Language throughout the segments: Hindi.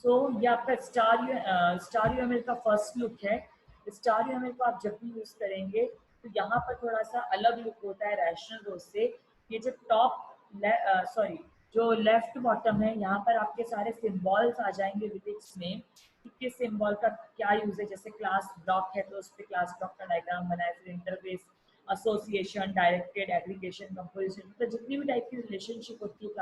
सो ये आपका स्टार यूएमएल का फर्स्ट लुक है। स्टार यूएमएल को आप जब भी यूज करेंगे तो यहाँ पर थोड़ा सा अलग लुक होता है रैशनल रोज से। ये जो जो लेफ्ट बॉटम है, यहाँ पर आपके सारे सिंबल्स आ जाएंगे विद इट्स नेम कि किस सिंबल का क्या यूज है। जैसे क्लास ब्लॉक है तो उस पर क्लास ब्लॉक का डायग्राम बनाए, फिर interface, association, directed, aggregation, composition, तो जितनी भी टाइप की रिलेशनशिप होती है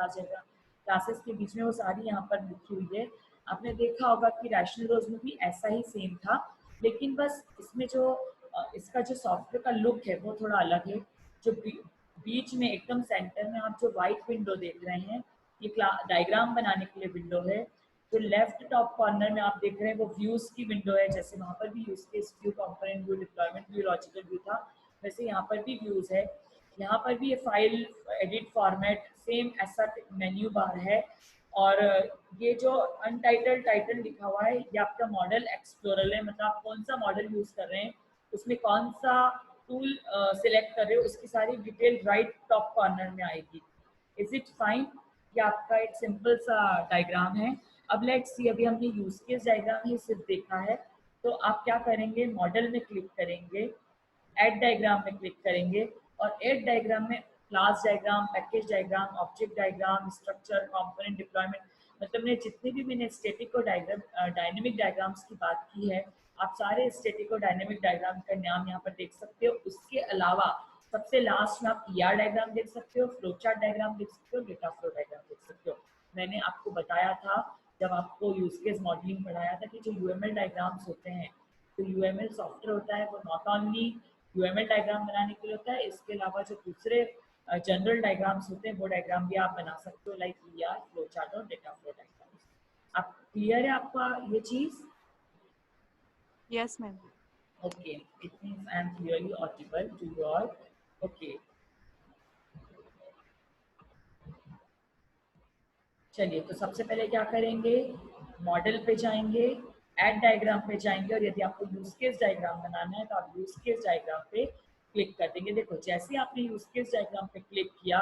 क्लासेस के बीच में वो सारी यहाँ पर लिखी हुई है। आपने देखा होगा कि रैशनल रोज में भी ऐसा ही सेम था, लेकिन बस इसमें जो इसका जो सॉफ्टवेयर का लुक है वो थोड़ा अलग है। जो बीच में एकदम सेंटर में आप जो व्हाइट विंडो देख रहे हैं, ये डायग्राम बनाने के लिए विंडो है। जो लेफ्ट टॉप कॉर्नर में आप देख रहे हैं वो व्यूज की विंडो है। जैसे वहाँ पर भी use case view, component view, deployment view, logical view था, वैसे यहाँ पर भी व्यूज है। यहाँ पर भी ये फाइल, एडिट, फॉर्मेट, सेम ऐसा मेन्यू बार है। और ये जो अनटाइटल टाइटल लिखा हुआ है ये आपका मॉडल एक्सप्लोरर है, मतलब आप कौन सा मॉडल यूज कर रहे हैं, उसमें कौन सा टूल सिलेक्ट कर रहे हो, उसकी सारी डिटेल राइट टॉप कॉर्नर में आएगी। Is it fine? ये आपका एक सिंपल सा डायग्राम है। अब लेट्स सी, अभी हमने यूज केस डायग्राम ही सिर्फ देखा है, तो आप क्या करेंगे, मॉडल में क्लिक करेंगे, ऐड डायग्राम में क्लिक करेंगे, और ऐड डायग्राम में class diagram, package diagram, object diagram, structure, component, deployment, मतलब ने जितने भी मैंने स्टैटिक और डायनेमिक डायग्राम्स की बात की है, आप सारे स्टैटिक और डायनेमिक डायग्राम का नाम यहाँ पर देख सकते हो। उसके अलावा सबसे लास्ट में आप ईआर डायग्राम देख सकते हो, फ्लो चार्ट डायग्राम देख सकते हो, डेटा फ्लो डायग्राम देख सकते हो। मैंने आपको बताया था जब आपको यूज केस मॉडलिंग पढ़ाया था कि जो यूएमएल डायग्राम्स होते हैं, तो यूएमएल सॉफ्टवेयर होता है वो नॉट ओनली यूएमएल डायग्राम बनाने के लिए होता है, इसके अलावा जो दूसरे जनरल डायग्राम्स होते हैं वो डायग्राम भी आप बना सकते हो, लाइक ईआर, फ्लो चार्ट और डेटा फ्लो डायग्राम। आप क्लियर है आपका ये चीज? Yes, ma'am. Okay, it means I am clearly audible to you all. Okay, चलिए तो सबसे पहले क्या करेंगे, मॉडल पे जाएंगे, ऐड डायग्राम पे जाएंगे, और यदि आपको यूज केस डायग्राम बनाना है तो आप यूज केस डायग्राम पे क्लिक कर देंगे। देखो जैसे आपने यूज केस डायग्राम पे क्लिक किया,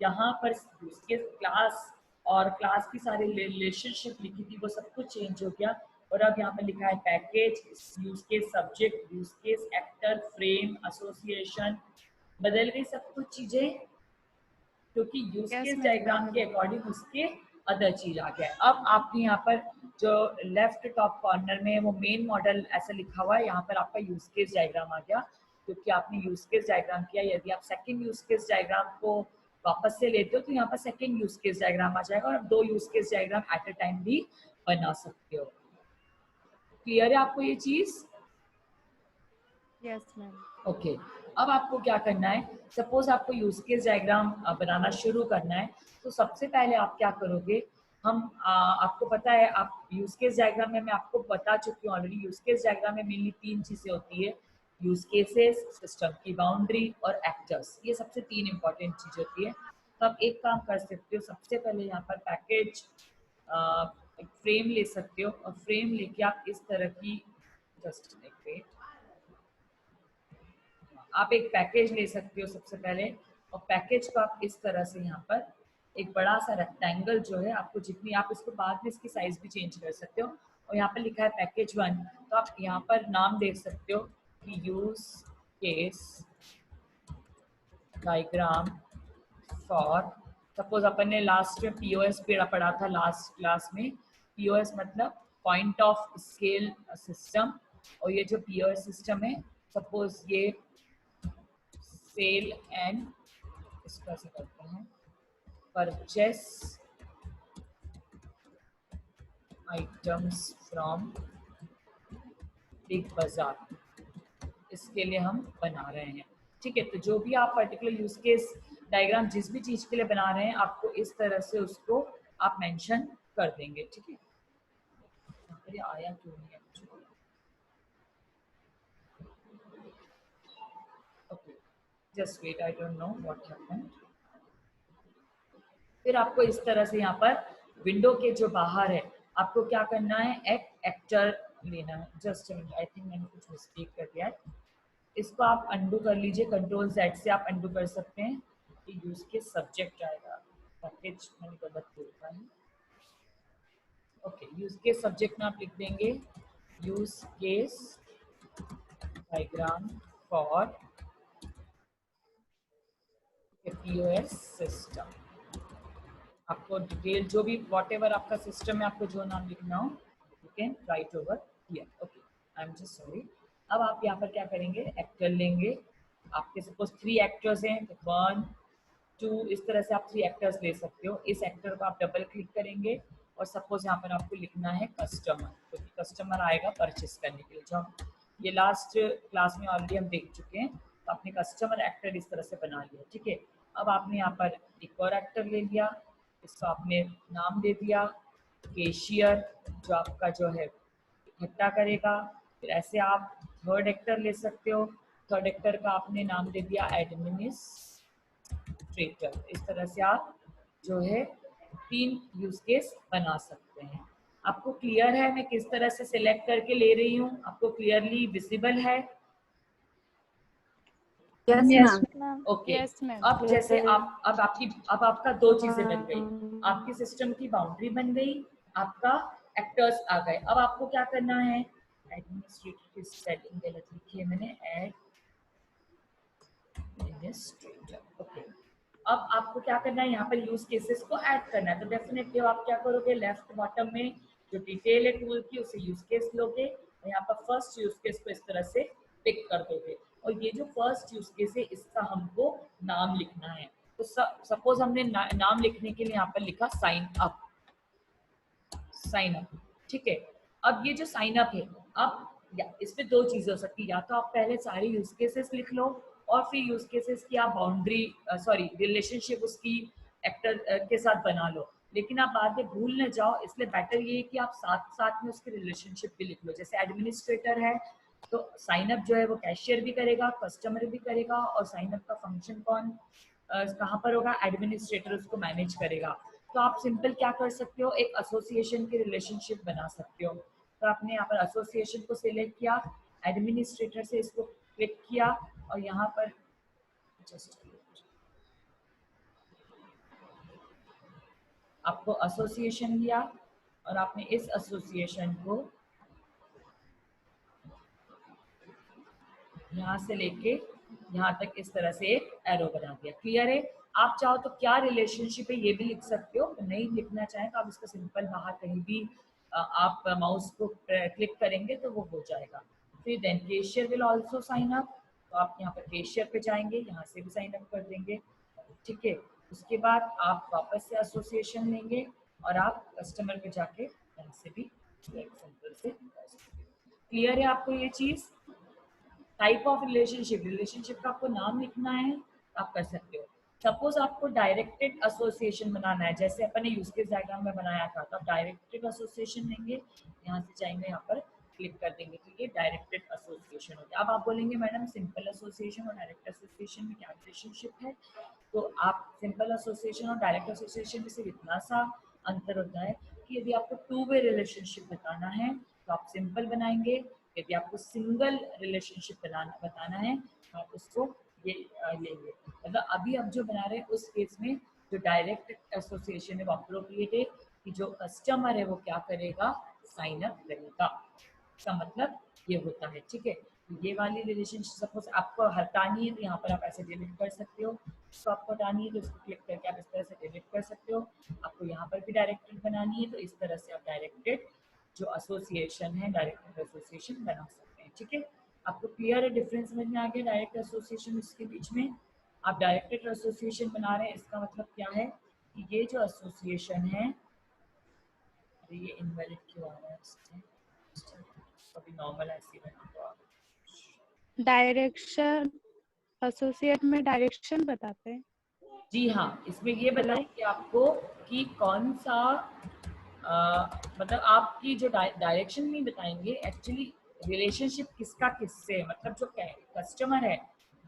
यहाँ पर यूज केस क्लास और क्लास की सारी रिलेशनशिप लिखी थी वो सब कुछ चेंज हो गया, और अब यहाँ पर लिखा है package, use case subject, use case actor, frame, association, बदल गई सब कुछ चीजें, क्योंकि use Yes, case ma'am. Diagram के अकॉर्डिंग उसके अदर चीज आ गया। अब आपने यहाँ पर जो लेफ्ट टॉप कॉर्नर में वो मेन मॉडल ऐसा लिखा हुआ है, यहाँ पर आपका यूज केस डायग्राम आ गया, क्योंकि आपने यूज केस डायग्राम किया। यदि आप सेकंड यूज केस डायग्राम को वापस से लेते हो तो यहाँ पर सेकंड यूज केस डायग्राम आ जाएगा, और आप दो use case diagram at a time भी बना सकते हो। क्लियर है आपको ये चीज? Yes, ma'am. ओके, अब आपको क्या करना है, सपोज आपको यूज केस डायग्राम बनाना शुरू करना है, तो सबसे पहले आप क्या करोगे, आपको पता है, आप यूज केस डायग्राम में मैं आपको बता चुकी हूँ ऑलरेडी, यूज केस डायग्राम में मेनली तीन चीजें होती है, यूज केसेस, सिस्टम की बाउंड्री और एक्टर्स, ये सबसे तीन इंपॉर्टेंट चीज होती है। तो आप एक काम कर सकते हो, सबसे पहले यहाँ पर पैकेज फ्रेम ले सकते हो, और फ्रेम लेके आप इस तरह की, जस्ट वेट, आप एक पैकेज ले सकते हो सबसे पहले, और पैकेज को आप इस तरह से यहाँ पर एक बड़ा सा रेक्टेंगल जो है, आपको जितनी, आप इसको बाद में इसकी साइज भी चेंज कर सकते हो, और यहाँ पर लिखा है पैकेज 1, तो आप यहाँ पर नाम देख सकते हो कि use case diagram for, suppose अपन ने लास्ट में पीओएस पढ़ा था लास्ट क्लास में, पीओएस मतलब पॉइंट ऑफ स्केल सिस्टम, और ये जो पीओएस सिस्टम है, सपोज ये सेल एंड, इसको ऐसे करते हैं, परचेस आइटम्स फ्रॉम बिग बाजार, इसके लिए हम बना रहे हैं। ठीक है, तो जो भी आप पर्टिकुलर यूज केस डायग्राम जिस भी चीज के लिए बना रहे हैं, आपको इस तरह से उसको आप मेंशन कर देंगे। ठीक है, ये आया क्यों नहीं है? Okay, just wait, I don't know what happened. फिर आपको इस तरह से यहाँ पर विंडो के जो बाहर है, आपको क्या करना है, एक एक्टर लेना है। जस्ट आई थिंक मैंने कुछ मिस्टेक कर दिया है, इसको आप अंडू कर लीजिए, कंट्रोल Z से आप अंडू कर सकते हैं, कि यूज के सब्जेक्ट आएगा, पैकेज मैंने गलत लिखा है। ओके, यूज केस सब्जेक्ट में आप लिख देंगे use case diagram for POS system. आपको डिटेल जो भी वॉट एवर आपका सिस्टम में आपको जो नाम लिखना हो you can write over here. Okay, I am just sorry. अब आप यहाँ पर क्या करेंगे, एक्टर लेंगे। आपके सपोज 3 एक्टर्स हैं तो 1 2 इस तरह से आप 3 एक्टर्स ले सकते हो। इस एक्टर को आप डबल क्लिक करेंगे और सपोज यहाँ पर आपको लिखना है कस्टमर, क्योंकि कस्टमर आएगा परचेस करने के लिए। जो हम ये लास्ट क्लास में ऑलरेडी हम देख चुके हैं, तो आपने कस्टमर एक्टर इस तरह से बना लिया। ठीक है, अब आपने यहाँ पर एक और एक्टर ले लिया, इसको आपने नाम दे दिया केशियर, जो आपका जो है इकट्ठा करेगा। फिर ऐसे आप थर्ड एक्टर ले सकते हो, थर्ड एक्टर का आपने नाम दे दिया एडमिनिस्ट्रेटर। इस तरह से आप जो है 3 यूज केस बना सकते हैं। आपको क्लियर है मैं किस तरह से सिलेक्ट करके ले रही हूँ? आपको क्लियरली विजिबल है? Yes Yes, ma'am. ma'am. Okay, Yes, ma'am. अब जैसे आप अब आपका 2 चीजें बन गई, आपके सिस्टम की बाउंड्री बन गई, आपका एक्टर्स आ गए। अब आपको क्या करना है, एडमिनिस्ट्रेटर की स्पेलिंग गलत लिखी है मैंने, एडमिनिस्ट्रेटर। ओके, अब आपको क्या करना है, यहाँ पर यूज केसेस को ऐड करना है। तो डेफिनेटली आप क्या करोगे, लेफ्ट बॉटम में जो डिटेल है टूल की उसे यूज केस लोगे और यहाँ पर फर्स्ट यूज केस को इस तरह से पिक कर दोगे। और ये जो फर्स्ट यूज केस है इसका हमको नाम लिखना है। तो सपोज हमने नाम लिखने के लिए यहाँ पर लिखा साइन अप, साइन अप। ठीक है, अब ये जो साइन अप है, अब इसमें 2 चीजें हो सकती है, या तो आप पहले सारे यूज केसेस लिख लो और फिर यूज केसेस की आप बाउंड्री सॉरी रिलेशनशिप उसकी एक्टर के साथ बना लो, लेकिन आप बाद में भूल न जाओ, इसलिए बेटर ये है कि आप साथ साथ में उसकी रिलेशनशिप भी लिख लो। जैसे एडमिनिस्ट्रेटर है तो साइन अप जो है वो कैशियर भी करेगा, कस्टमर भी करेगा, और साइन अप का फंक्शन कहाँ पर होगा, एडमिनिस्ट्रेटर उसको मैनेज करेगा। तो आप सिंपल क्या कर सकते हो, एक एसोसिएशन की रिलेशनशिप बना सकते हो। तो आपने यहाँ पर एसोसिएशन को सिलेक्ट किया, एडमिनिस्ट्रेटर से इसको क्लिक किया और यहाँ पर जस्ट आपको एसोसिएशन दिया और आपने इस एसोसिएशन को यहाँ से लेके यहाँ तक इस तरह से एक एरो बना दिया। क्लियर है? आप चाहो तो क्या रिलेशनशिप है ये भी लिख सकते हो, नहीं लिखना चाहें तो आप इसको सिंपल बाहर कहीं भी आप माउस को क्लिक करेंगे तो वो हो जाएगा। फिर then cashier will also sign up, तो आप यहाँ पर केशियर पे जाएंगे, यहाँ से भी साइन अप कर देंगे। ठीक है, उसके बाद आप वापस से एसोसिएशन लेंगे और आप कस्टमर पे जाके यहाँ से भी सिंपल से। क्लियर है आपको ये चीज? टाइप ऑफ रिलेशनशिप, रिलेशनशिप का आपको नाम लिखना है आप कर सकते हो। सपोज आपको डायरेक्टेड एसोसिएशन बनाना है, जैसे अपन ने यूज केस डायग्राम में बनाया था, तो आप डायरेक्टेड एसोसिएशन लेंगे, यहाँ से जाएंगे, यहाँ पर क्लिक कर देंगे तो ये डायरेक्टेड एसोसिएशन हो गया। अब आप बोलेंगे मैडम सिंपल एसोसिएशन और डायरेक्ट एसोसिएशन में क्या रिलेशनशिप है? तो आप सिंपल एसोसिएशन और डायरेक्ट एसोसिएशन में सिर्फ इतना सा अंतर होता है कि यदि आपको 2 वे रिलेशनशिप बताना है तो आप सिंपल बनाएंगे, यदि आपको सिंगल रिलेशनशिप बताना है तो आप उसको ये लेंगे। मतलब अभी आप जो बना रहे हैं उस केस में जो डायरेक्ट एसोसिएशन है वो अप्रोप्रिएट है कि जो कस्टमर है वो क्या करेगा, साइन अप करेगा। इसका मतलब ये होता है। ठीक है, ये वाली रिलेशनशिप सपोज आपको हटानी है तो यहाँ पर आप ऐसे डिलीट कर सकते हो, इसको आपको हटानी है तो इसको क्लिक करके आप इस तरह से डिलीट कर सकते हो। आपको यहाँ पर भी डायरेक्टेड बनानी है तो इस तरह से आप डायरेक्टेड जो एसोसिएशन है डायरेक्टेड एसोसिएशन बना सकते हैं। ठीक है, आपको क्लियर है डिफरेंस समझ में आ गया डायरेक्ट एसोसिएशन इसके बीच में? आप डायरेक्टेड एसोसिएशन बना रहे हैं, इसका मतलब क्या है कि ये जो एसोसिएशन है, अरे ये इनवैलिड क्यों आ रहा है, कभी नॉर्मल ऐसे बना दो आप। डायरेक्शन एसोसिएट में डायरेक्शन बताते हैं। जी हाँ, इसमें ये बताएंगे आपको कि कौन सा मतलब आपकी जो डायरेक्शन नहीं बताएंगे, एक्चुअली रिलेशनशिप किसका किससे है, मतलब जो कस्टमर है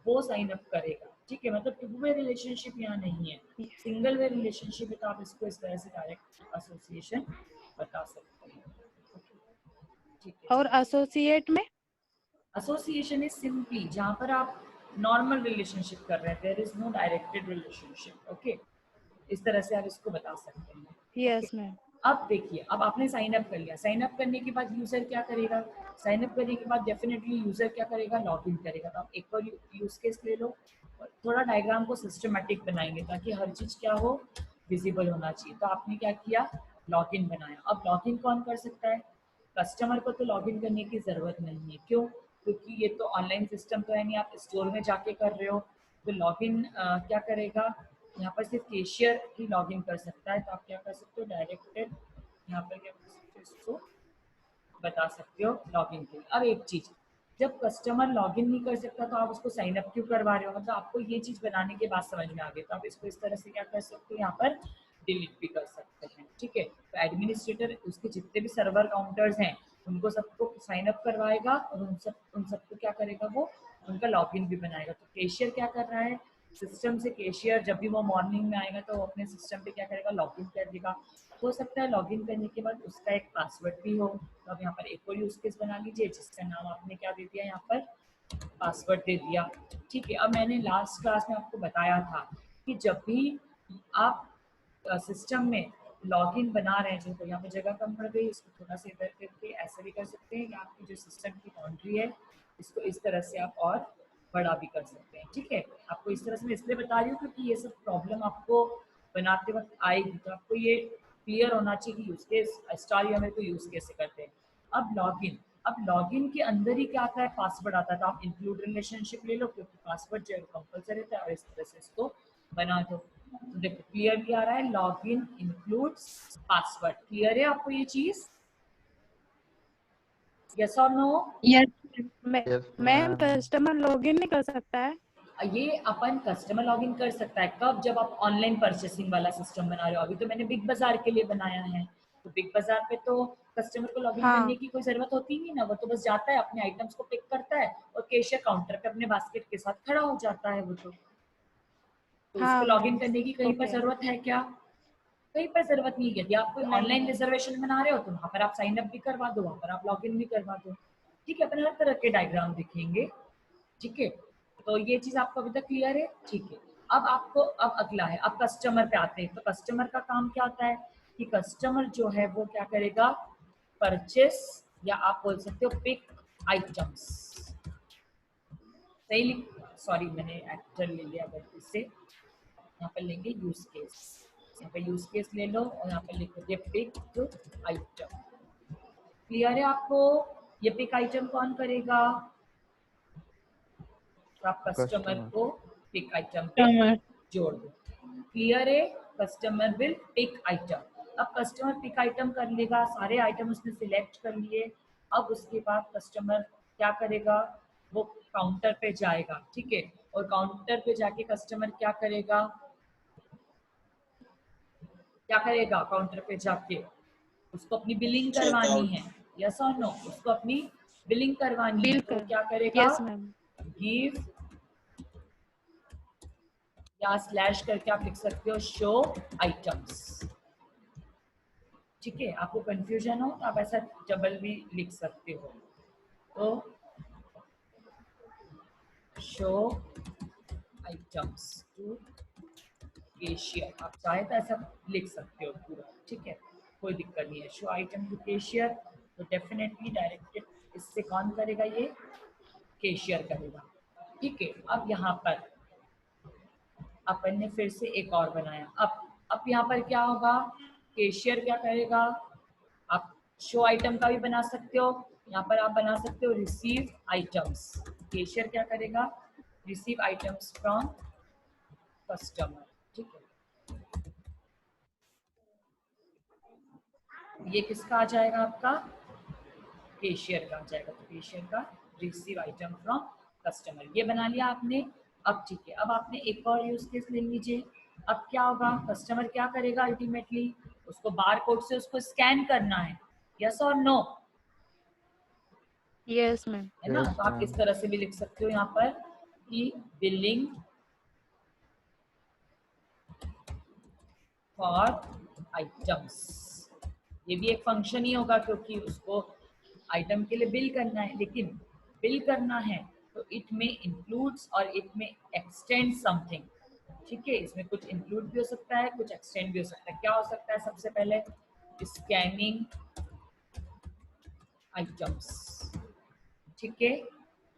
वो साइन अप करेगा। ठीक है, मतलब 2 वे रिलेशनशिप यहाँ नहीं है, सिंगल वे रिलेशनशिप है, तो आप इसको इस तरह से डायरेक्ट एसोसिएशन बता सकते हैं। ठीक है, और एसोसिएट में एसोसिएशन इज सिंपली जहाँ पर आप नॉर्मल रिलेशनशिप कर रहे हैं, there is no directed relationship. Okay, इस तरह से आप इसको बता सकते हैं। Yes ma'am. अब देखिए, अब आपने साइन अप कर लिया, साइन अप करने के बाद यूजर क्या करेगा, साइन अप करने के बाद डेफिनेटली यूजर क्या करेगा, लॉग इन करेगा। तो आप एक और यूज केस ले लो, थोड़ा डायग्राम को सिस्टमेटिक बनाएंगे ताकि हर चीज क्या हो, विजिबल होना चाहिए। तो आपने क्या किया, लॉग इन बनाया। अब लॉग इन कौन कर सकता है, कस्टमर को तो लॉग इन करने की जरूरत नहीं है, क्यों, क्योंकि ये तो ऑनलाइन सिस्टम तो है नहीं, आप स्टोर में जाके कर रहे हो। तो लॉग इन क्या करेगा, यहाँ पर सिर्फ कैशियर ही लॉग इन कर सकता है। तो आप क्या कर सकते हो, डायरेक्टेड यहाँ पर क्या कर सकते हो, इसको बता सकते हो लॉगिन के लिए। अब एक चीज, जब कस्टमर लॉगिन नहीं कर सकता तो आप उसको साइन अप क्यों करवा रहे हो, मतलब आपको ये चीज बनाने के बाद समझ में आ गई। तो आप इसको इस तरह से क्या कर सकते हो, यहाँ पर डिलीट भी कर सकते हैं, ठीक है। तो एडमिनिस्ट्रेटर उसके जितने भी सर्वर काउंटर्स हैं उनको सबको साइन अप करवाएगा और उन सबको क्या करेगा, वो उनका लॉगिन भी बनाएगा। तो कैशियर क्या कर रहा है, सिस्टम से कैशियर जब भी वो मॉर्निंग में आएगा तो वो अपने सिस्टम पे क्या करेगा, लॉगिन कर देगा। हो सकता है लॉगिन करने के बाद उसका एक पासवर्ड भी हो। तो अब यहाँ पर एक और यूज केस बना लीजिए जिसका नाम आपने क्या दे दिया, यहाँ पर पासवर्ड दे दिया, ठीक है। अब मैंने लास्ट क्लास में आपको बताया था कि जब भी आप सिस्टम में लॉगिन बना रहे हैं, तो यहाँ पे जगह कम पड़ गई, इसको थोड़ा सा इधर करके ऐसा भी कर सकते हैं, या आपकी जो सिस्टम की बाउंड्री है इसको इस तरह से आप और बड़ा भी कर सकते हैं, ठीक है। आपको इस तरह से मैं इसलिए बता रही हूँ क्योंकि ये सब प्रॉब्लम आपको बनाते वक्त आएगी, तो आपको ये क्लियर होना चाहिए कि यूज केस स्टार या मेरे को यूज केस से करते हैं। अब लॉगिन के अंदर ही क्या आता है, पासवर्ड आता है। तो आप इंक्लूड रिलेशनशिप ले लो क्योंकि पासवर्ड जो है कंपलसरी रहता है, और इस तरह से इसको बना दो। तो देखो क्लियरली आ रहा है, लॉगिन इंक्लूड्स पासवर्ड। क्लियर है आपको ये चीज, यस और no? Yes Yes, ma'am, ma'am. Customer login नहीं कर सकता है? ये अपन कस्टमर लॉगिन कर सकता है कब, जब आप ऑनलाइन परचेसिंग वाला सिस्टम बना रहे हो। अभी तो मैंने बिग बाजार के लिए बनाया है, तो बिग बाजार पे तो कस्टमर को लॉगिन करने हाँ। की कोई जरूरत होती नहीं ना, वो तो बस जाता है अपने आइटम्स को पिक करता है और कैशियर काउंटर पे अपने बास्केट के साथ खड़ा हो जाता है वो तो उसको हाँ लॉगिन मैम, करने की कहीं पर ओके। जरूरत है क्या, कहीं पर जरूरत नहीं है। यदि आप कोई नहीं ऑनलाइन है। रिजर्वेशन बना रहे हो तो वहां पर आप साइन अप भी करवा दो, वहां पर आप लॉगिन भी करवा दो, ठीक है। अपन हर तरह के डायग्राम दिखेंगे, ठीक है। तो ये चीज आपको अभी तक क्लियर है, ठीक है। अब आपको अब अगला है, अब कस्टमर पे आते हैं। तो कस्टमर का काम क्या होता है कि कस्टमर जो है वो क्या करेगा, परचेस, या आप बोल सकते हो पिक आइटम्स, सही, सॉरी मैंने एक्टर ले लिया गलती से, यहाँ पर लेंगे यूज केस, यहाँ पे यूज केस ले लो और यहाँ पर लिखोगे पिक आइटम। क्लियर है आपको, ये पिक आइटम कौन करेगा, तो आप कस्टमर Customer. को पिक आइटम पे कस्टमर। जोड़ दो। क्लियर है, कस्टमर विल पिक आइटम। अब कस्टमर पिक आइटम कर लेगा, सारे आइटम उसने सिलेक्ट कर लिए। अब उसके बाद कस्टमर क्या करेगा, वो काउंटर पे जाएगा, ठीक है। और काउंटर पे जाके कस्टमर क्या करेगा, काउंटर पे जाके उसको अपनी बिलिंग करवानी है, यस और नो, उसको अपनी बिलिंग करवानी है। बिल तो कर। क्या करेगा, यस मैम। गिव, या स्लैश करके आप लिख सकते हो शो आइटम्स, ठीक है। आपको कंफ्यूजन हो तो आप ऐसा डबल भी लिख सकते हो, तो शो आइटम्स टू कैशियर, आप चाहे तो ऐसा लिख सकते हो पूरा, ठीक है, कोई दिक्कत नहीं है। शो आइटम टू कैशियर, तो डेफिनेटली डायरेक्टेड इससे कौन करेगा, ये कैशियर करेगा, ठीक है। अब यहाँ पर अपन ने फिर से एक और बनाया। अब यहाँ पर क्या होगा, कैशियर क्या करेगा, आप शो आइटम का भी बना सकते हो, यहाँ पर आप बना सकते हो रिसीव आइटम्स। कैशियर क्या करेगा, रिसीव आइटम्स फ्रॉम कस्टमर, ठीक है। ये किसका आ जाएगा, आपका कैशियर का आ जाएगा। तो कैशियर का रिसीव आइटम फ्रॉम कस्टमर, ये बना लिया आपने। अब ठीक है, अब आपने एक और यूज केस ले लीजिए। अब क्या होगा, कस्टमर क्या करेगा, अल्टीमेटली उसको बार कोड से उसको स्कैन करना है, यस और नो, यस मैम। है ना। Yes, तो आप इस ma'am. तरह से भी लिख सकते हो यहाँ पर कि बिलिंग फॉर आइटम्स, ये भी एक फंक्शन ही होगा क्योंकि उसको आइटम के लिए बिल करना है, लेकिन बिल करना है तो इट में इंक्लूड्स और इट में एक्सटेंड समथिंग, ठीक है। इसमें कुछ इंक्लूड भी हो सकता है, कुछ एक्सटेंड भी हो सकता है। क्या हो सकता है, सबसे पहले स्कैनिंग आइटम्स, ठीक है,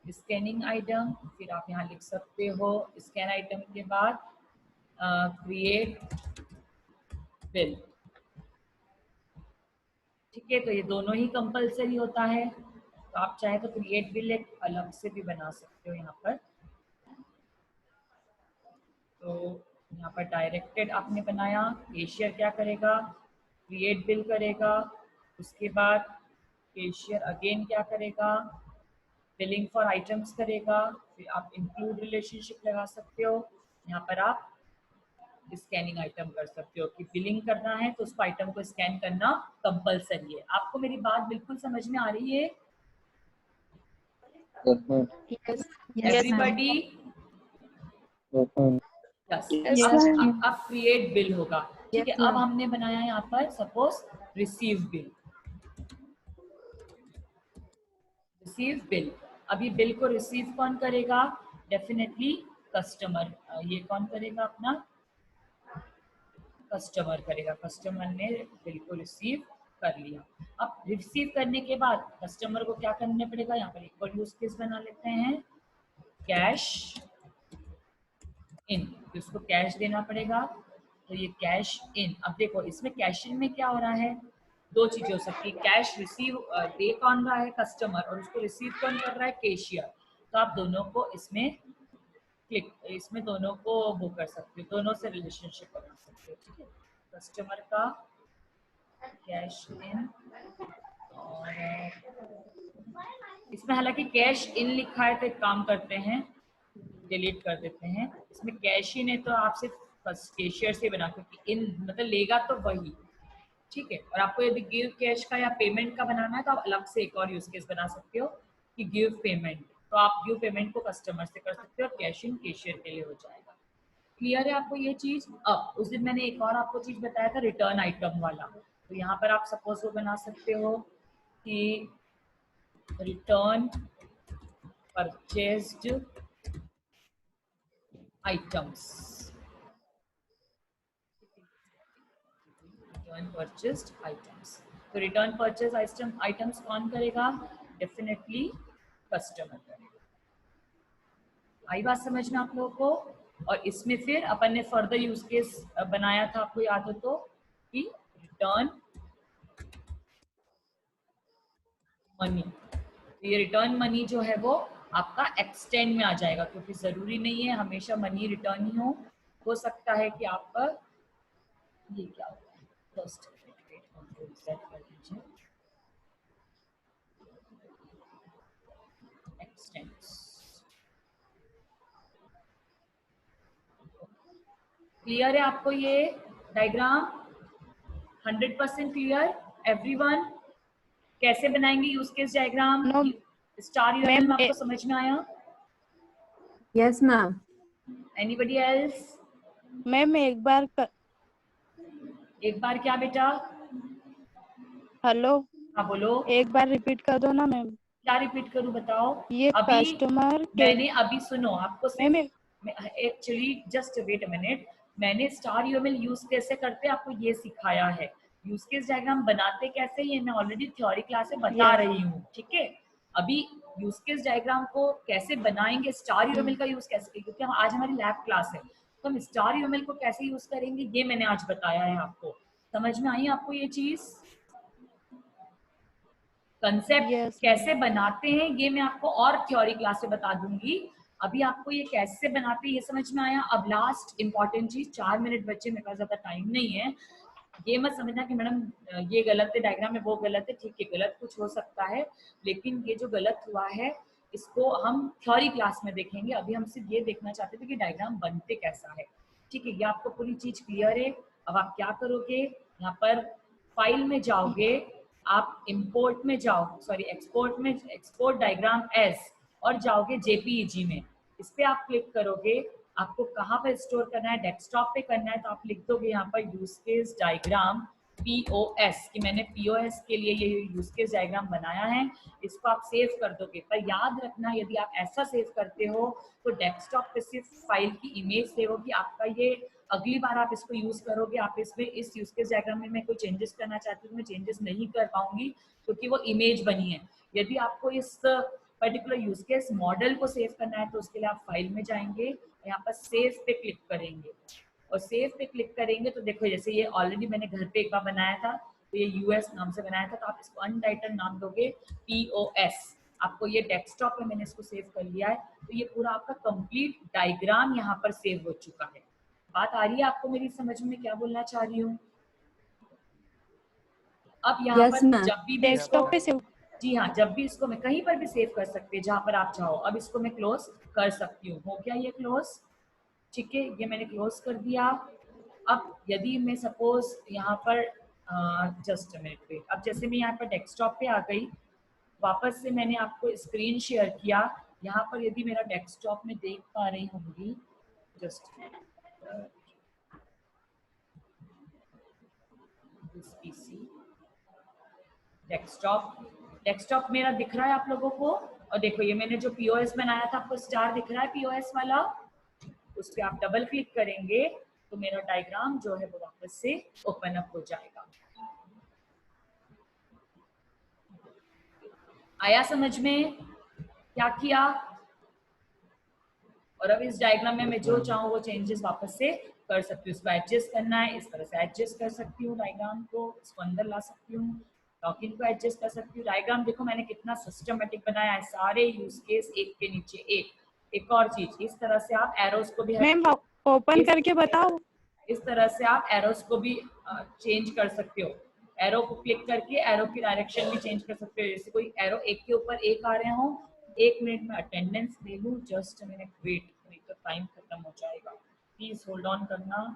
स्कैनिंग आइटम। फिर आप यहाँ लिख सकते हो स्कैन आइटम के बाद क्रिएट बिल, ठीक है। तो ये दोनों ही कंपलसरी होता है, तो आप चाहे तो क्रिएट बिल एक अलग से भी बना सकते हो यहाँ पर। तो यहाँ पर डायरेक्टेड आपने बनाया, कैशियर क्या करेगा, क्रिएट बिल करेगा, उसके बाद कैशियर अगेन क्या करेगा, बिलिंग फॉर आइटम्स करेगा, फिर आप इंक्लूड रिलेशनशिप लगा सकते हो, यहाँ पर आप स्कैनिंग आइटम कर सकते हो कि बिलिंग करना है तो उस आइटम को स्कैन करना कंपलसरी है। आपको मेरी बात बिल्कुल समझ में आ रही है? एवरीबॉडी? यस। अब क्रिएट बिल होगा, ठीक है। अब हमने बनाया यहाँ पर suppose receive bill, receive bill. अभी बिल को रिसीव कौन करेगा, डेफिनेटली कस्टमर। ये कौन करेगा, अपना कस्टमर करेगा। कस्टमर ने बिल को रिसीव कर लिया। अब रिसीव करने के बाद कस्टमर को क्या करना पड़ेगा, यहाँ पर एक और यूज केस बना लेते हैं, कैश इन, उसको कैश देना पड़ेगा। तो ये कैश इन, अब देखो इसमें कैश इन में क्या हो रहा है, दो चीजें हो सकती है, कैश रिसीव दे कौन रहा है, कस्टमर, और उसको रिसीव कौन कर रहा है, कैशियर। तो आप दोनों को इसमें क्लिक, इसमें दोनों को वो कर सकते हो, दोनों से रिलेशनशिप बना सकते हो, ठीक है। कस्टमर का कैश इन, और इसमें हालांकि कैश इन लिखा है तो एक काम करते हैं, डिलीट कर देते हैं। इसमें कैश इन है तो आप सिर्फ बस कैशियर से बना, क्योंकि इन मतलब लेगा तो वही, ठीक है। और आपको यदि गिव कैश का या पेमेंट का बनाना है तो आप अलग से एक और यूज केस बना सकते हो कि गिव पेमेंट, तो आप गिव पेमेंट को कस्टमर से कर सकते हो, कैश इन कैशियर के लिए हो जाएगा। क्लियर है आपको ये चीज? अब उस दिन मैंने एक और आपको चीज बताया था, रिटर्न आइटम वाला। तो यहाँ पर आप सपोज वो बना सकते हो कि return purchased items, return purchased items. तो रिटर्न परचेज आइटम्स कौन करेगा, डेफिनेटली कस्टमर करेगा। आई बात समझ में आप लोगों को? और इसमें फिर अपन ने फर्दर यूज केस बनाया था, आपको याद हो तो, कि रिटर्न मनी। तो ये रिटर्न मनी जो है वो आपका एक्सटेंड में आ जाएगा, क्योंकि जरूरी नहीं है हमेशा मनी रिटर्न ही हो सकता है कि आपका ये क्या होता है, फर्स्ट सेट कर दीजिए, एक्सटेंड्स। क्लियर है आपको ये डायग्राम? 100% clear everyone? कैसे बनाएंगे use case diagram? No, star UML में मैम आपको समझ में आया? Yes ma'am. Anybody else? Ma'am एक बार एक बार क्या बेटा? हेलो, हाँ बोलो। एक बार रिपीट कर दो ना मैम। क्या रिपीट करूं बताओ? ये अभी कस्टमर के मैंने अभी सुनो, आपको ma'am actually just wait a minute, मैंने स्टार यूएमएल यूज कैसे करते हैं आपको ये सिखाया है। यूज केस डायग्राम बनाते कैसे ये मैं ऑलरेडी थ्योरी क्लास में बता Yes. रही हूँ, ठीक है। अभी यूज केस डायग्राम को कैसे बनाएंगे, स्टार यूएमएल का यूज कैसे, क्योंकि हम आज हमारी लैब क्लास है तो हम स्टार यूएमएल को कैसे यूज करेंगे ये मैंने आज बताया है आपको। समझ में आई आपको ये चीज? कंसेप्ट Yes, कैसे बनाते हैं ये मैं आपको और थ्योरी क्लास में बता दूंगी। अभी आपको ये कैसे बनाते हैं ये समझ में आया। अब लास्ट इंपॉर्टेंट चीज, 4 मिनट बच्चे, मेरे पास ज्यादा टाइम नहीं है, ये मत समझना कि मैडम ये गलत है डायग्राम में, वो गलत है, ठीक है गलत कुछ हो सकता है, लेकिन ये जो गलत हुआ है इसको हम थ्योरी क्लास में देखेंगे। अभी हम सिर्फ ये देखना चाहते थे कि डायग्राम बनते कैसा है, ठीक है। ये आपको पूरी चीज क्लियर है। अब आप क्या करोगे, यहाँ पर फाइल में जाओगे, आप इंपोर्ट में जाओ, सॉरी एक्सपोर्ट में, एक्सपोर्ट डायग्राम एज, और जाओगे जेपीईजी में, इस पे आप क्लिक करोगे। आपको कहाँ पर स्टोर करना है, डेस्कटॉप पे करना है, तो आप लिख दोगे यहाँ पर यूज केस डायग्राम पीओएस, कि मैंने पीओएस के लिए ये यूज केस डायग्राम बनाया है, इसको आप सेव कर दोगे। पर याद रखना यदि आप ऐसा सेव करते हो तो डेस्कटॉप पे सिर्फ फाइल की इमेज सेव होगी, आपका ये अगली बार आप इसको यूज करोगे, आप इसमें इस यूज केस डायग्राम में मैं कोई चेंजेस करना चाहती हूँ तो मैं चेंजेस नहीं कर पाऊंगी क्योंकि वो इमेज बनी है। यदि आपको इस पर्टिकुलर यूज केस मॉडल को सेव करना है तो उसके लिए आप फाइल में जाएंगे, यहाँ पर सेव पे क्लिक करेंगे और सेव पे क्लिक करेंगे तो देखो जैसे ये ऑलरेडी मैंने घर पे एक बार बनाया था तो ये यूएस नाम से बनाया था, तो आप इसको अनटाइटल नाम दोगे POS। आपको ये डेस्कटॉप पे मैंने इसको सेव कर लिया है, तो ये पूरा आपका कंप्लीट डायग्राम यहाँ पर सेव हो चुका है। बात आ रही है आपको मेरी समझ में क्या बोलना चाह रही हूँ? अब यहाँ Yes, पर ma'am. जब भी मैं डेस्कटॉप पे सेव, जी हाँ, जब भी इसको मैं कहीं पर भी सेव कर सकते हैं जहाँ पर आप चाहो। अब इसको मैं क्लोज कर सकती हूँ। हो गया ये क्लोज? ठीक है, ये मैंने क्लोज कर दिया। अब यदि मैं सपोज यहाँ पर जस्ट मिनट पे, अब जैसे मैं यहाँ पर डेस्कटॉप पे आ गई, वापस से मैंने आपको स्क्रीन शेयर किया। यहाँ पर यदि मेरा डेस्कटॉप में देख पा रही होंगी, जस्ट पीसी डेस्कटॉप मेरा दिख रहा है आप लोगों को। और देखो ये मैंने जो POS बनाया था, आपको स्टार दिख रहा है POS वाला, उस पर आप डबल क्लिक करेंगे तो मेरा डायग्राम जो है वो वापस से ओपन अप हो जाएगा। आया समझ में क्या किया? और अब इस डायग्राम में मैं जो चाहूँ वो चेंजेस वापस से कर सकती हूँ। इसको एडजस्ट करना है इस तरह से एडजस्ट कर सकती हूँ, डायग्राम को इसको अंदर ला सकती हूँ, लॉगिन को एडजस्ट कर सकती हूँ। डायग्राम देखो मैंने कितना सिस्टमेटिक बनाया है, सारे यूज केस एक के नीचे एक और चीज, इस तरह से आप एरोस को भी मैम ओपन करके बताओ। इस तरह से आप एरोस को भी चेंज कर सकते हो। एरो को क्लिक करके एरो की डायरेक्शन भी चेंज कर सकते हो। जैसे कोई एरो एक के ऊपर एक आ रहे हो, 1 मिनट में अटेंडेंस ले लूँ, जस्ट मिनट वेट, नहीं तो टाइम खत्म हो जाएगा। प्लीज होल्ड ऑन करना,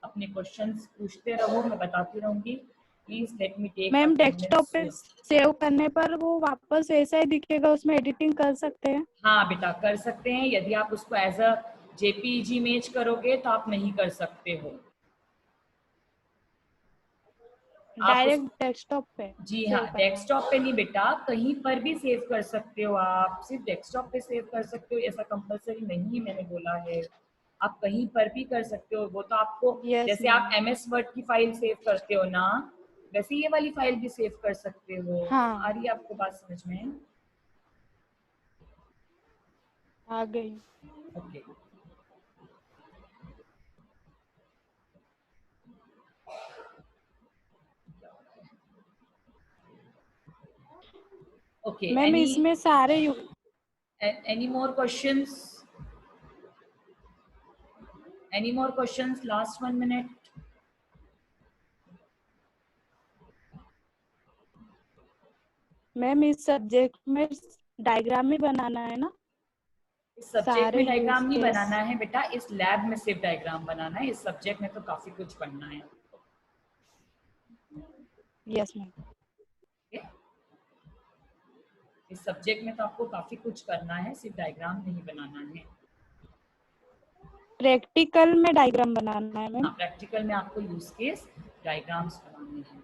अपने क्वेश्चंस पूछते रहो, मैं बताती रहूंगी। Please let me take ma'am desktop पे सेव करने पर वो वापस ऐसा ही दिखेगा, उसमें एडिटिंग कर सकते हैं? हाँ बेटा कर सकते हैं। यदि आप उसको एज अ JPG इमेज करोगे तो आप नहीं कर सकते हो। डायरेक्ट डेस्कटॉप पे? जी हाँ, डेस्कटॉप पे नहीं बेटा, कहीं पर भी सेव कर सकते हो आप। सिर्फ डेस्कटॉप पे सेव कर सकते हो ऐसा कंपलसरी नहीं मैंने बोला है, आप कहीं पर भी कर सकते हो। वो तो आपको जैसे आप MS वर्ड की फाइल सेव करते हो ना, वैसे ये वाली फाइल भी सेव कर सकते हो। हाँ। आ रही है आपको बात समझ में? आ गई। ओके ओके, मैम इसमें सारे any more questions? Any more questions? Last 1 minute. Ma'am इस सब्जेक्ट में डायग्राम ही बनाना है ना? इस सब्जेक्ट सारे में डायग्राम use नहीं case। बनाना है बेटा, इस लैब में सिर्फ डायग्राम बनाना है। इस सब्जेक्ट में तो काफी कुछ पढ़ना है। Yes ma'am. इस सब्जेक्ट में तो आपको काफी कुछ करना है, सिर्फ डायग्राम नहीं बनाना है। प्रैक्टिकल में डायग्राम बनाना है मैम? हाँ, प्रैक्टिकल में आपको यूज केस डायग्राम्स बनाने हैं।